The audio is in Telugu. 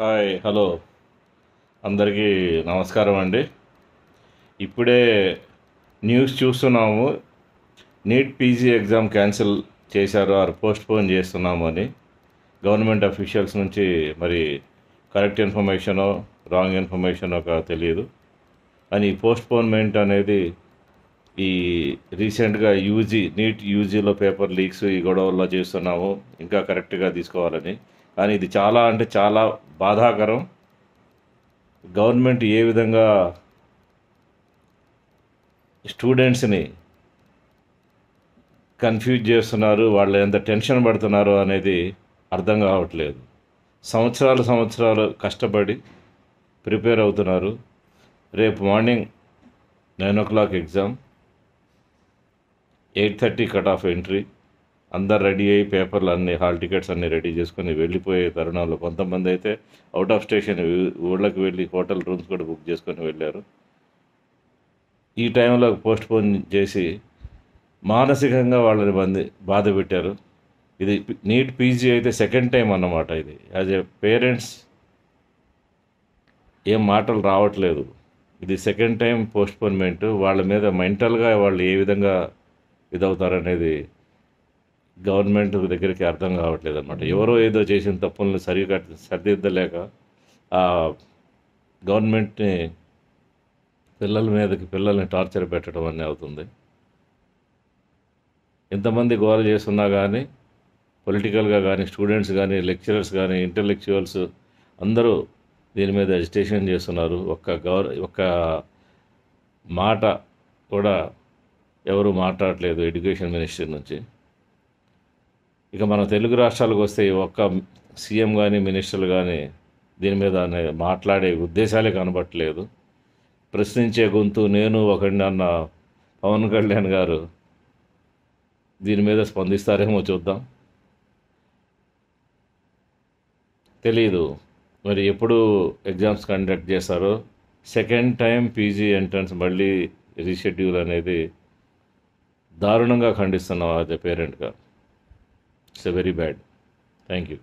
హాయ్ హలో అందరికీ నమస్కారం అండి. ఇప్పుడే న్యూస్ చూస్తున్నాము, నీట్ పీజీ ఎగ్జామ్ క్యాన్సిల్ చేశారు ఆర్ పోస్ట్పోన్ చేస్తున్నాము అని గవర్నమెంట్ అఫీషియల్స్ నుంచి. మరి కరెక్ట్ ఇన్ఫర్మేషనో రాంగ్ ఇన్ఫర్మేషనో తెలియదు. అని పోస్ట్పోన్మెంట్ అనేది ఈ రీసెంట్గా నీట్ యూజీలో పేపర్ లీక్స్ ఈ గొడవల్లో చేస్తున్నాము, ఇంకా కరెక్ట్గా తీసుకోవాలని. కానీ ఇది చాలా అంటే చాలా బాధాకరం. గవర్నమెంట్ ఏ విధంగా స్టూడెంట్స్ని కన్ఫ్యూజ్ చేస్తున్నారు, వాళ్ళు ఎంత టెన్షన్ పడుతున్నారు అనేది అర్థం కావట్లేదు. సంవత్సరాలు కష్టపడి ప్రిపేర్ అవుతున్నారు. రేపు morning 9 o'clock exam, 8:30 cut off entry. అందరు రెడీ అయ్యి పేపర్లు అన్నీ, హాల్ టికెట్స్ అన్నీ రెడీ చేసుకొని వెళ్ళిపోయే తరుణంలో కొంతమంది అయితే అవుట్ ఆఫ్ స్టేషన్ ఊళ్ళకి వెళ్ళి హోటల్ రూమ్స్ కూడా బుక్ చేసుకొని వెళ్ళారు. ఈ టైంలో పోస్ట్పోన్ చేసి మానసికంగా వాళ్ళని బాధ పెట్టారు. ఇది నీట్ పీజీ అయితే సెకండ్ టైం అన్నమాట. ఇది యాజ్ ఏ పేరెంట్స్ ఏం మాటలు రావట్లేదు. ఇది సెకండ్ టైం పోస్ట్పోన్మెంట్. వాళ్ళ మీద మెంటల్గా వాళ్ళు ఏ విధంగా ఇదవుతారనేది గవర్నమెంట్ దగ్గరికి అర్థం కావట్లేదు అనమాట. ఎవరో ఏదో చేసిన తప్పుల్ని సరిగా సరిదిద్దలేక ఆ గవర్నమెంట్ని పిల్లల్ని టార్చర్ పెట్టడం అన్నీ అవుతుంది. ఎంతమంది గోల చేస్తున్నా కానీ, పొలిటికల్గా కానీ, స్టూడెంట్స్ కానీ, లెక్చరర్స్ కానీ, ఇంటలెక్చువల్స్ అందరూ దీని మీద ఎజిటేషన్ చేస్తున్నారు. ఒక్క మాట కూడా ఎవరు మాట్లాడట్లేదు ఎడ్యుకేషన్ మినిస్ట్రీ నుంచి. ఇక మన తెలుగు రాష్ట్రాలకు వస్తే ఒక్క సీఎం కానీ, మినిస్టర్లు కానీ దీని మీద మాట్లాడే ఉద్దేశాలే కనబట్టలేదు. ప్రశ్నించే గొంతు నేను ఒకడిని అన్న పవన్ కళ్యాణ్ గారు దీని మీద స్పందిస్తారేమో చూద్దాం. తెలీదు మరి ఎప్పుడు ఎగ్జామ్స్ కండక్ట్ చేస్తారో. సెకండ్ టైం పీజీ ఎంట్రన్స్ మళ్ళీ రీషెడ్యూల్ అనేది దారుణంగా ఖండిస్తున్నాం యాజ్ ఎ పేరెంట్గా. It's very bad. Thank you.